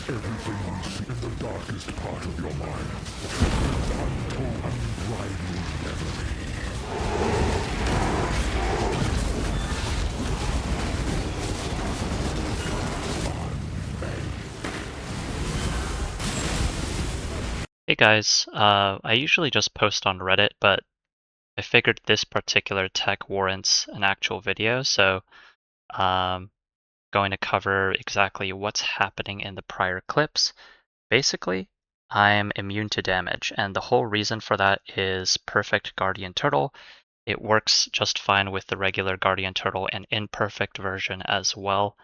Everything you see in the darkest part of your mind is untold, unbridled memory. Hey guys, I usually just post on Reddit, but I figured this particular tech warrants an actual video, so going to cover exactly what's happening in the prior clips. Basically, I'm immune to damage, and the whole reason for that is Perfect Guardian Turtle. It works just fine with the regular Guardian Turtle and imperfect version as well.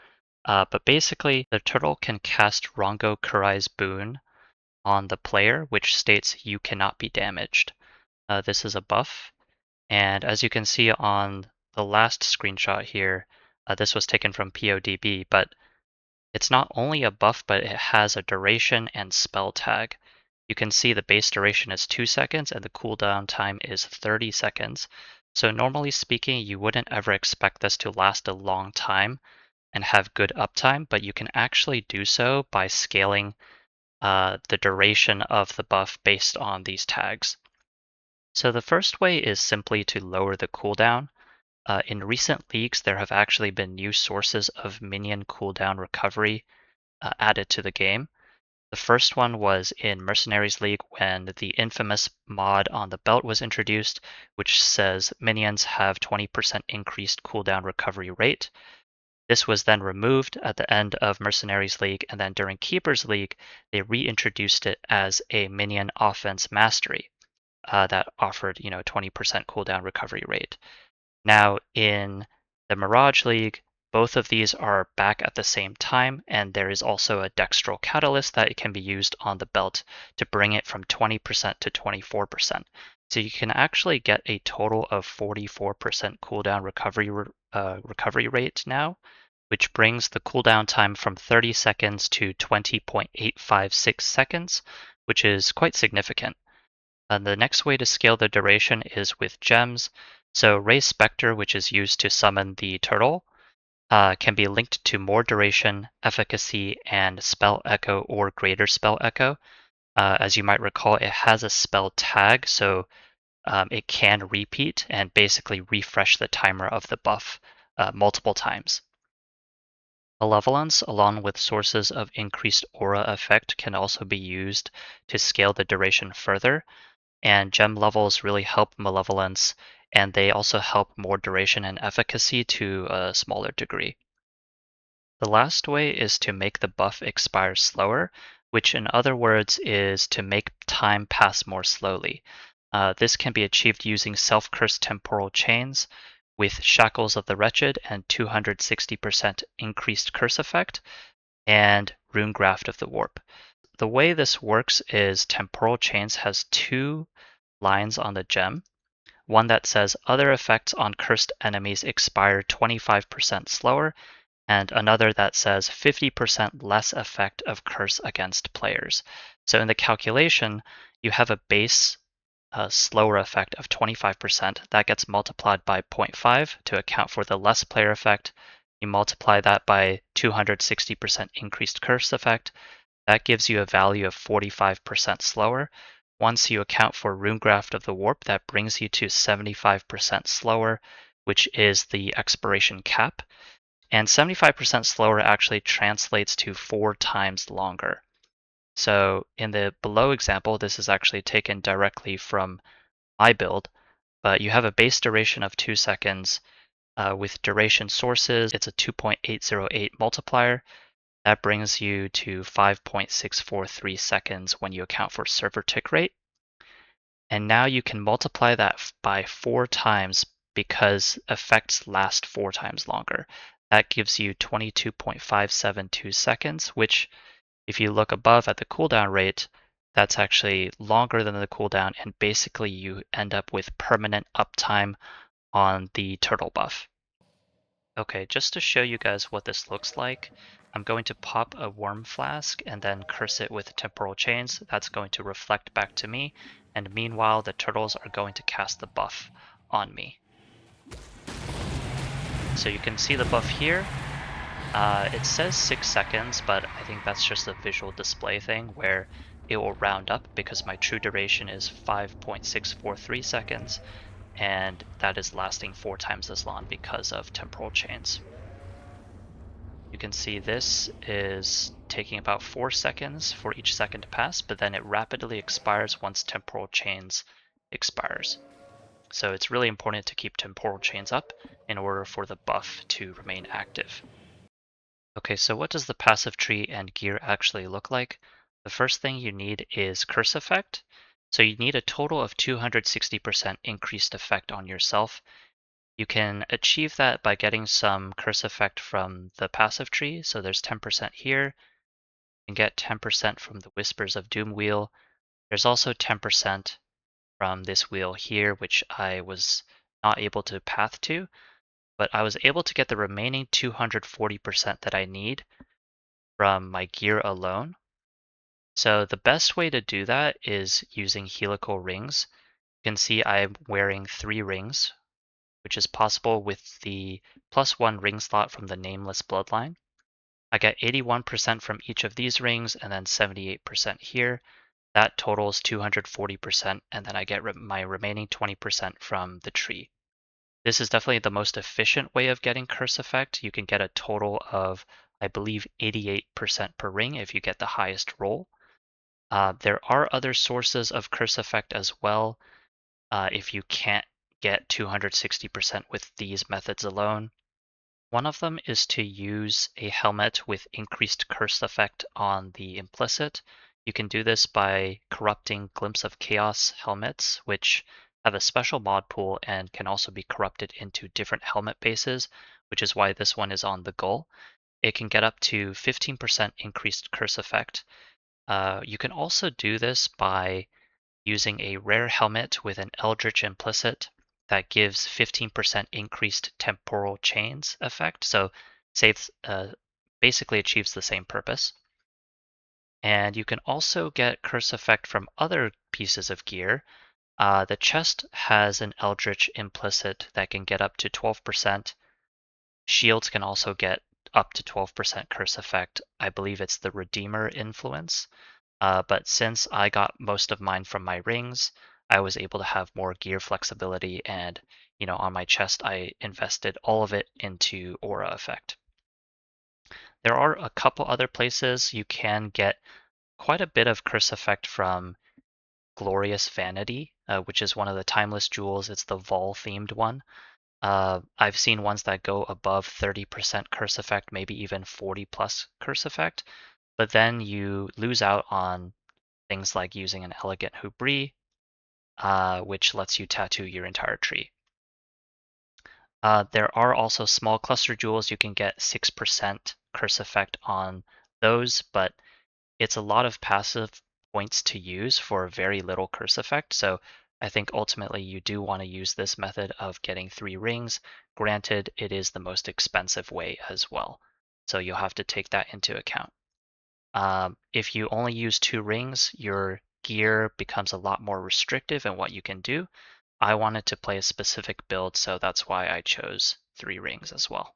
But basically, the turtle can cast Rongo Kurai's boon on the player, which states you cannot be damaged. This is a buff, and as you can see on the last screenshot here, this was taken from PoDB, but it's not only a buff, but it has a duration and spell tag. You can see the base duration is 2 seconds and the cooldown time is 30 seconds. So normally speaking, you wouldn't ever expect this to last a long time and have good uptime, but you can actually do so by scaling the duration of the buff based on these tags. So the first way is simply to lower the cooldown. In recent leagues, there have actually been new sources of minion cooldown recovery added to the game. The first one was in Mercenaries League when the infamous mod on the belt was introduced, which says minions have 20% increased cooldown recovery rate. This was then removed at the end of Mercenaries League, and then during Keepers League, they reintroduced it as a minion offense mastery that offered 20% cooldown recovery rate. Now in the Mirage League, both of these are back at the same time, and there is also a Dextral Catalyst that can be used on the belt to bring it from 20% to 24%. So you can actually get a total of 44% cooldown recovery rate now, which brings the cooldown time from 30 seconds to 20.856 seconds, which is quite significant. The next way to scale the duration is with gems. So Ray Spectre, which is used to summon the turtle, can be linked to more duration, efficacy, and spell echo or greater spell echo. As you might recall, it has a spell tag, so it can repeat and basically refresh the timer of the buff multiple times. Malevolence, along with sources of increased aura effect, can also be used to scale the duration further, and gem levels really help Malevolence, and they also help more duration and efficacy to a smaller degree. The last way is to make the buff expire slower, which in other words is to make time pass more slowly. This can be achieved using self-cursed temporal chains with Shackles of the Wretched and 260% increased curse effect, and Runegraft of the Warp. The way this works is temporal chains has two lines on the gem, one that says other effects on cursed enemies expire 25% slower, and another that says 50% less effect of curse against players. So in the calculation, you have a base slower effect of 25%. That gets multiplied by 0.5 to account for the less player effect. You multiply that by 260% increased curse effect. That gives you a value of 45% slower. Once you account for Runegraft of the Warp, that brings you to 75% slower, which is the expiration cap. And 75% slower actually translates to 4 times longer. So in the below example, this is actually taken directly from my build, but you have a base duration of 2 seconds. With duration sources, it's a 2.808 multiplier. That brings you to 5.643 seconds when you account for server tick rate. And now you can multiply that by 4 times because effects last 4 times longer. That gives you 22.572 seconds, which if you look above at the cooldown rate, that's actually longer than the cooldown, and basically you end up with permanent uptime on the turtle buff. Okay, just to show you guys what this looks like, I'm going to pop a worm flask and then curse it with temporal chains. That's going to reflect back to me, and meanwhile the turtles are going to cast the buff on me. So you can see the buff here. It says 6 seconds, but I think that's just a visual display thing where it will round up because my true duration is 5.643 seconds, and that is lasting 4 times as long because of temporal chains. You can see this is taking about 4 seconds for each second to pass, but then it rapidly expires once temporal chains expires. So it's really important to keep temporal chains up in order for the buff to remain active. Okay, so what does the passive tree and gear actually look like? The first thing you need is curse effect. So you need a total of 260% increased effect on yourself. You can achieve that by getting some curse effect from the passive tree. So there's 10% here. You can get 10% from the Whispers of Doom wheel. There's also 10% from this wheel here, which I was not able to path to, but I was able to get the remaining 240% that I need from my gear alone. So the best way to do that is using helical rings. You can see I'm wearing 3 rings, which is possible with the +1 ring slot from the Nameless Bloodline. I get 81% from each of these rings and then 78% here. That totals 240%, and then I get my remaining 20% from the tree. This is definitely the most efficient way of getting curse effect. You can get a total of, I believe, 88% per ring if you get the highest roll. There are other sources of curse effect as well if you can't get 260% with these methods alone. One of them is to use a helmet with increased curse effect on the implicit. You can do this by corrupting Glimpse of Chaos helmets, which have a special mod pool and can also be corrupted into different helmet bases, which is why this one is on the Gull. It can get up to 15% increased curse effect. You can also do this by using a rare helmet with an Eldritch implicit that gives 15% increased temporal chains effect. So saves, basically achieves the same purpose. And you can also get curse effect from other pieces of gear. The chest has an Eldritch implicit that can get up to 12%. Shields can also get up to 12% curse effect. I believe it's the Redeemer influence. But since I got most of mine from my rings, I was able to have more gear flexibility, and on my chest I invested all of it into aura effect. There are a couple other places you can get quite a bit of curse effect from Glorious Vanity, which is one of the timeless jewels. It's the Vol themed one. I've seen ones that go above 30% curse effect, maybe even 40 plus curse effect, but then you lose out on things like using an elegant hubris, which lets you tattoo your entire tree. There are also small cluster jewels. You can get 6% curse effect on those, but it's a lot of passive points to use for very little curse effect. So I think ultimately you do want to use this method of getting 3 rings. Granted, it is the most expensive way as well. So you'll have to take that into account. If you only use 2 rings, your gear becomes a lot more restrictive in what you can do. I wanted to play a specific build, so that's why I chose 3 rings as well.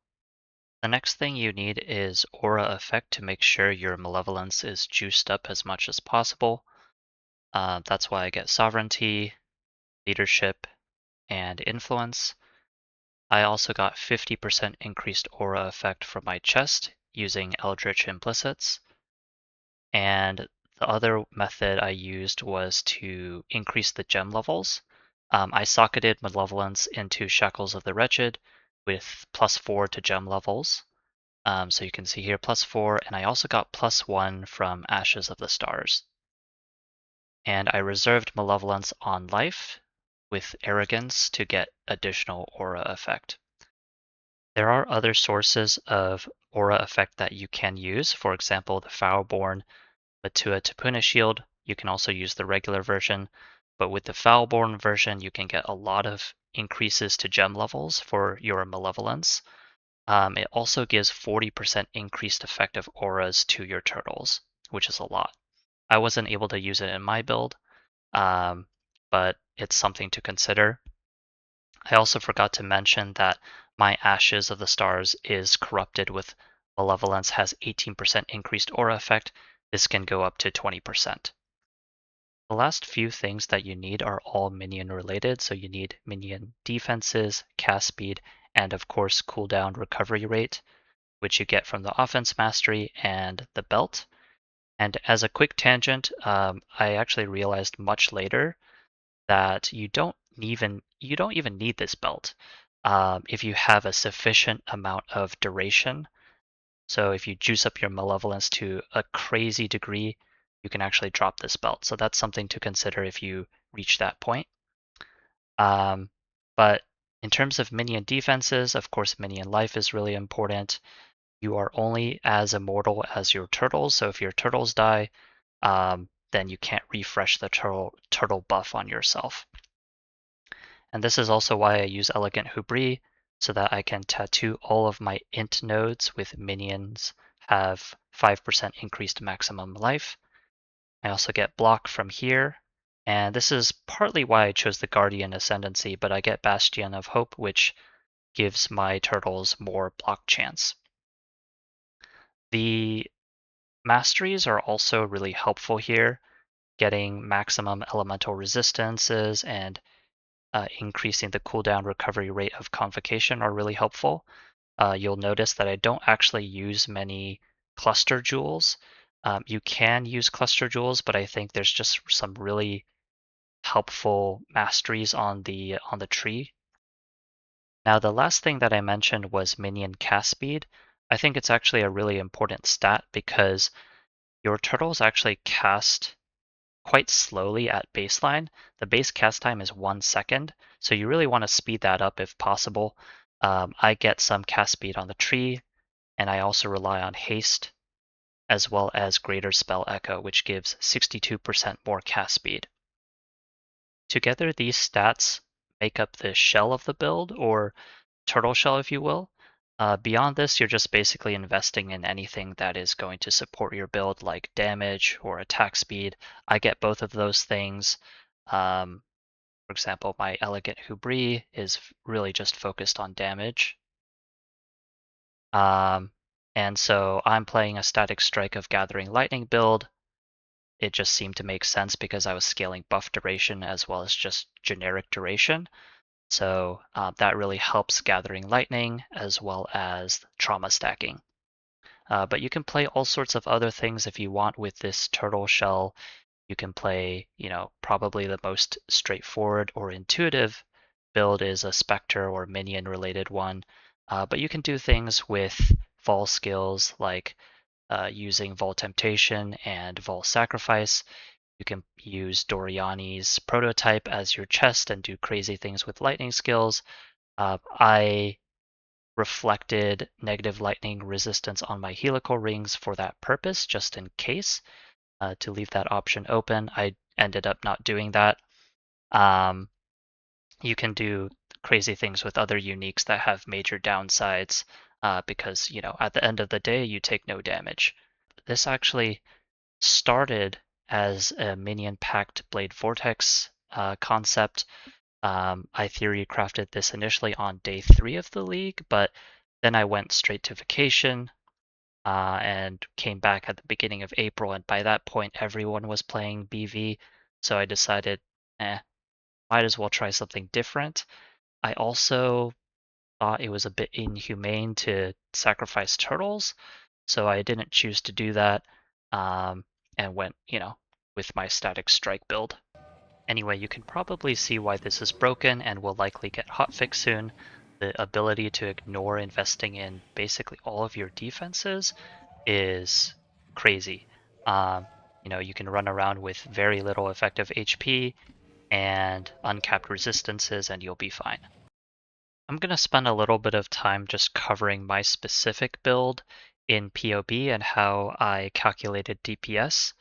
The next thing you need is aura effect to make sure your malevolence is juiced up as much as possible. That's why I get sovereignty, leadership, and influence. I also got 50% increased aura effect from my chest using Eldritch implicits. And the other method I used was to increase the gem levels. I socketed Malevolence into Shackles of the Wretched with +4 to gem levels. So you can see here +4, and I also got +1 from Ashes of the Stars. And I reserved Malevolence on life with Arrogance to get additional aura effect. There are other sources of aura effect that you can use. For example, the Foulborn Matua Tapuna shield. You can also use the regular version, but with the Foulborn version, you can get a lot of increases to gem levels for your Malevolence. It also gives 40% increased effective auras to your turtles, which is a lot. I wasn't able to use it in my build, but it's something to consider. I also forgot to mention that my Ashes of the Stars is corrupted with Malevolence has 18% increased aura effect. This can go up to 20%. The last few things that you need are all minion related, so you need minion defenses, cast speed, and of course cooldown recovery rate, which you get from the offense mastery and the belt. And as a quick tangent, I actually realized much later that you don't even need this belt if you have a sufficient amount of duration. So if you juice up your malevolence to a crazy degree, you can actually drop this belt. So that's something to consider if you reach that point. But in terms of minion defenses, of course, minion life is really important. You are only as immortal as your turtles. So if your turtles die, then you can't refresh the turtle buff on yourself. And this is also why I use Elegant Hubris, so that I can tattoo all of my int nodes with minions have 5% increased maximum life. I also get block from here, and this is partly why I chose the Guardian Ascendancy, but I get Bastion of Hope, which gives my turtles more block chance. The masteries are also really helpful here, getting maximum elemental resistances and increasing the cooldown recovery rate of Convocation are really helpful. You'll notice that I don't actually use many cluster jewels. You can use cluster jewels, but I think there's just some really helpful masteries on the tree. Now, the last thing that I mentioned was minion cast speed. I think it's actually a really important stat because your turtles actually cast quite slowly at baseline. The base cast time is 1 second, so you really want to speed that up if possible. I get some cast speed on the tree, and I also rely on haste, as well as greater spell echo, which gives 62% more cast speed. Together, these stats make up the shell of the build, or turtle shell, if you will. Beyond this, you're just basically investing in anything that is going to support your build, like damage or attack speed. I get both of those things. For example, my Elegant Hubris is really just focused on damage. And so I'm playing a Static Strike of Gathering Lightning build. It just seemed to make sense because I was scaling buff duration as well as just generic duration. So that really helps Gathering Lightning as well as trauma stacking. But you can play all sorts of other things if you want with this turtle shell. You can play, probably the most straightforward or intuitive build is a Spectre or Minion related one. But you can do things with Vol skills like using Vol Temptation and Vol Sacrifice. You can use Doriani's prototype as your chest and do crazy things with lightning skills. I reflected negative lightning resistance on my helical rings for that purpose, just in case, to leave that option open. I ended up not doing that. You can do crazy things with other uniques that have major downsides because, at the end of the day, you take no damage. This actually started as a minion packed Blade Vortex concept. I theory crafted this initially on day 3 of the league, but then I went straight to vacation and came back at the beginning of April. And by that point, everyone was playing BV. So I decided, might as well try something different. I also thought it was a bit inhumane to sacrifice turtles. So I didn't choose to do that and went, with my Static Strike build. Anyway, you can probably see why this is broken and will likely get hotfixed soon. The ability to ignore investing in basically all of your defenses is crazy. You can run around with very little effective HP and uncapped resistances and you'll be fine. I'm going to spend a little bit of time just covering my specific build in PoB and how I calculated DPS.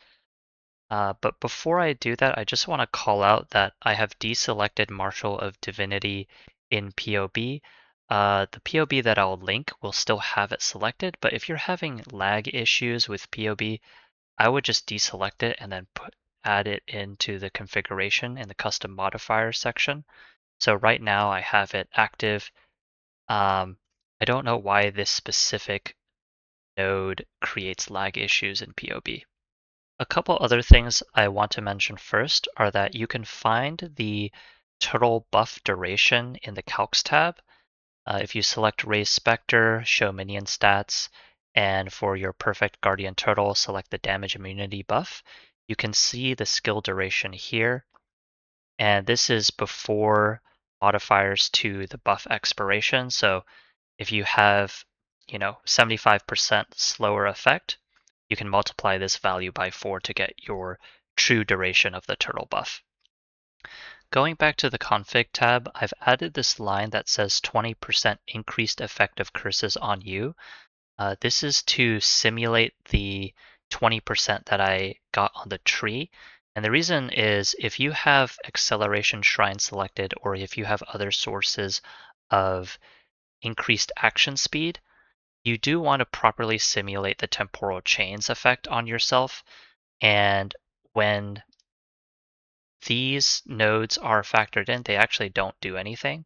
But before I do that, I just want to call out that I have deselected Marshal of Divinity in PoB. The PoB that I'll link will still have it selected, but if you're having lag issues with PoB, I would just deselect it and then add it into the configuration in the custom modifier section. So right now I have it active. I don't know why this specific node creates lag issues in PoB. A couple other things I want to mention first are that you can find the turtle buff duration in the Calcs tab. If you select Raise Spectre, show minion stats, and for your perfect Guardian Turtle, select the damage immunity buff, you can see the skill duration here. And this is before modifiers to the buff expiration. So if you have, 75% slower effect, you can multiply this value by 4 to get your true duration of the turtle buff. Going back to the config tab, I've added this line that says 20% increased effective curses on you. This is to simulate the 20% that I got on the tree. And the reason is if you have acceleration shrine selected or if you have other sources of increased action speed, you do want to properly simulate the temporal chains effect on yourself. And when these nodes are factored in, they actually don't do anything.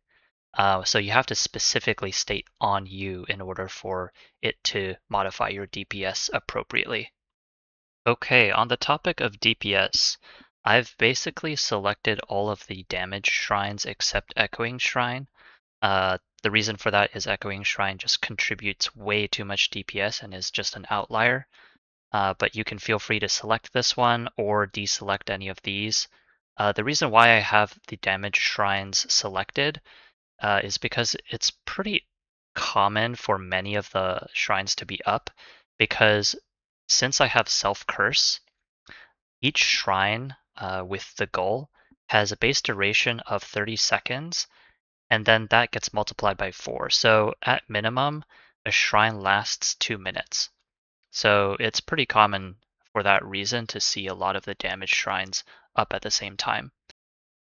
So you have to specifically state on you in order for it to modify your DPS appropriately. Okay, on the topic of DPS, I've basically selected all of the damage shrines except Echoing Shrine. The reason for that is Echoing Shrine just contributes way too much DPS and is just an outlier. But you can feel free to select this one or deselect any of these. The reason why I have the damage shrines selected is because it's pretty common for many of the shrines to be up, because since I have Self Curse, each shrine with the goal has a base duration of 30 seconds, and then that gets multiplied by 4. So at minimum, a shrine lasts 2 minutes. So it's pretty common for that reason to see a lot of the damage shrines up at the same time.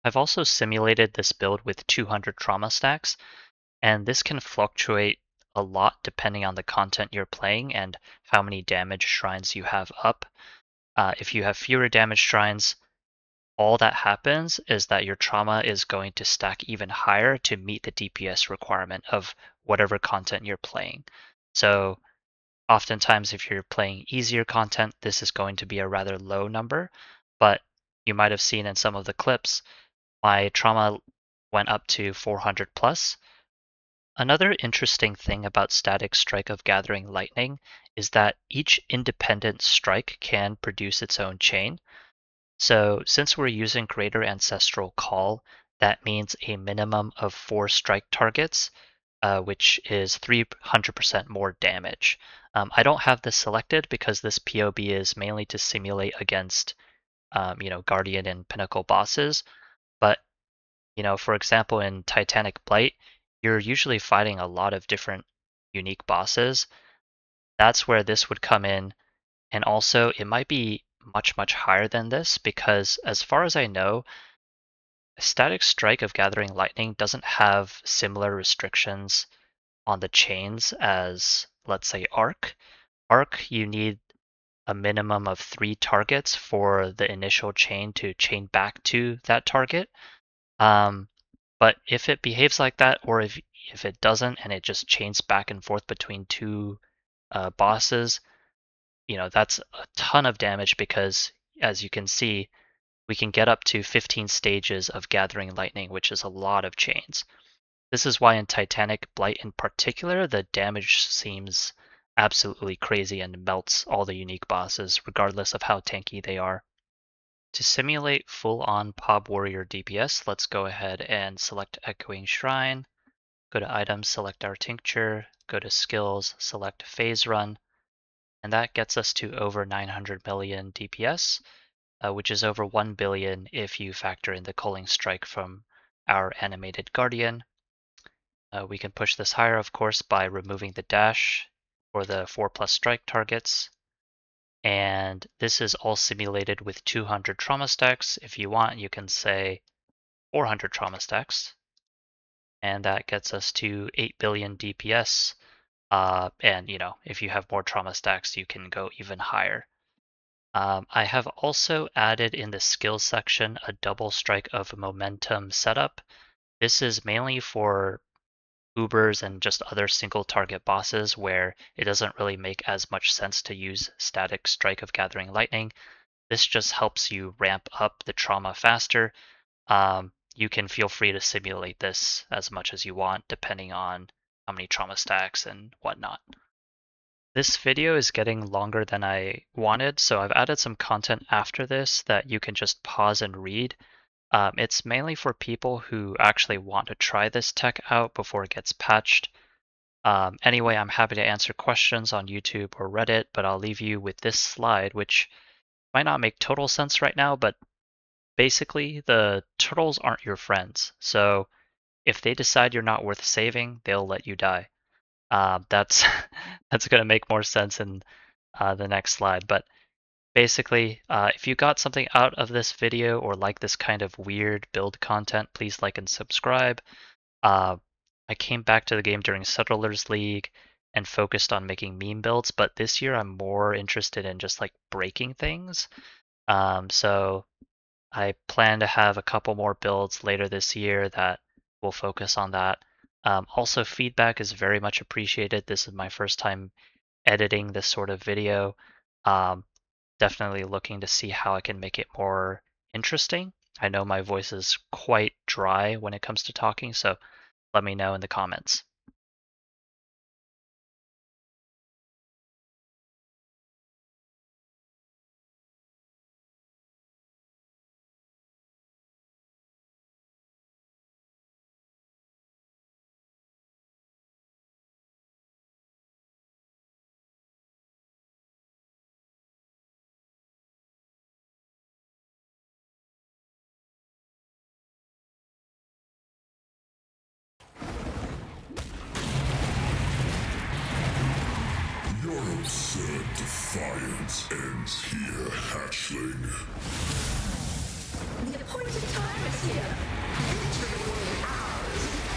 I've also simulated this build with 200 trauma stacks, and this can fluctuate a lot depending on the content you're playing and how many damage shrines you have up. If you have fewer damage shrines, all that happens is that your trauma is going to stack even higher to meet the DPS requirement of whatever content you're playing. So oftentimes, if you're playing easier content, this is going to be a rather low number, but you might have seen in some of the clips, my trauma went up to 400 plus. Another interesting thing about Static Strike of Gathering Lightning is that each independent strike can produce its own chain. So since we're using Greater Ancestral Call, that means a minimum of 4 strike targets, which is 300% more damage. I don't have this selected because this PoB is mainly to simulate against, Guardian and Pinnacle bosses. But, for example, in Titanic Blight, you're usually fighting a lot of different unique bosses. That's where this would come in. And also, it might be much, much higher than this because, as far as I know, Static Strike of Gathering Lightning doesn't have similar restrictions on the chains as, let's say, Arc. Arc, you need a minimum of 3 targets for the initial chain to chain back to that target. But if it behaves like that, or if it doesn't and it just chains back and forth between 2 bosses, that's a ton of damage because, as you can see, we can get up to 15 stages of Gathering Lightning, which is a lot of chains. This is why in Titanic Blight in particular, the damage seems absolutely crazy and melts all the unique bosses, regardless of how tanky they are. To simulate full-on PoB Warrior DPS, let's go ahead and select Echoing Shrine, go to Items, select our Tincture, go to Skills, select Phase Run, and that gets us to over 900 million DPS, which is over 1 billion if you factor in the Culling Strike from our animated Guardian. We can push this higher, of course, by removing the dash for the 4+ strike targets. And this is all simulated with 200 trauma stacks. If you want, you can say 400 trauma stacks. And that gets us to 8 billion DPS. And, if you have more trauma stacks, you can go even higher. I have also added in the skills section a 2 strike of momentum setup. This is mainly for Ubers and just other single target bosses where it doesn't really make as much sense to use static Strike of Gathering Lightning. This just helps you ramp up the trauma faster. You can feel free to simulate this as much as you want, depending on how many trauma stacks and whatnot. This video is getting longer than I wanted, so I've added some content after this that you can just pause and read. It's mainly for people who actually want to try this tech out before it gets patched. Anyway, I'm happy to answer questions on YouTube or Reddit, but I'll leave you with this slide, which might not make total sense right now, but basically the turtles aren't your friends. So if they decide you're not worth saving, they'll let you die. That's that's going to make more sense in the next slide. But basically, if you got something out of this video or like this kind of weird build content, please like and subscribe. I came back to the game during Settlers League and focused on making meme builds, but this year I'm more interested in just like breaking things. So I plan to have a couple more builds later this year that will focus on that. Also, feedback is very much appreciated. This is my first time editing this sort of video. Definitely looking to see how I can make it more interesting. I know my voice is quite dry when it comes to talking, so let me know in the comments. Your absurd defiance ends here, hatchling. The appointed time is here. Victory will be ours.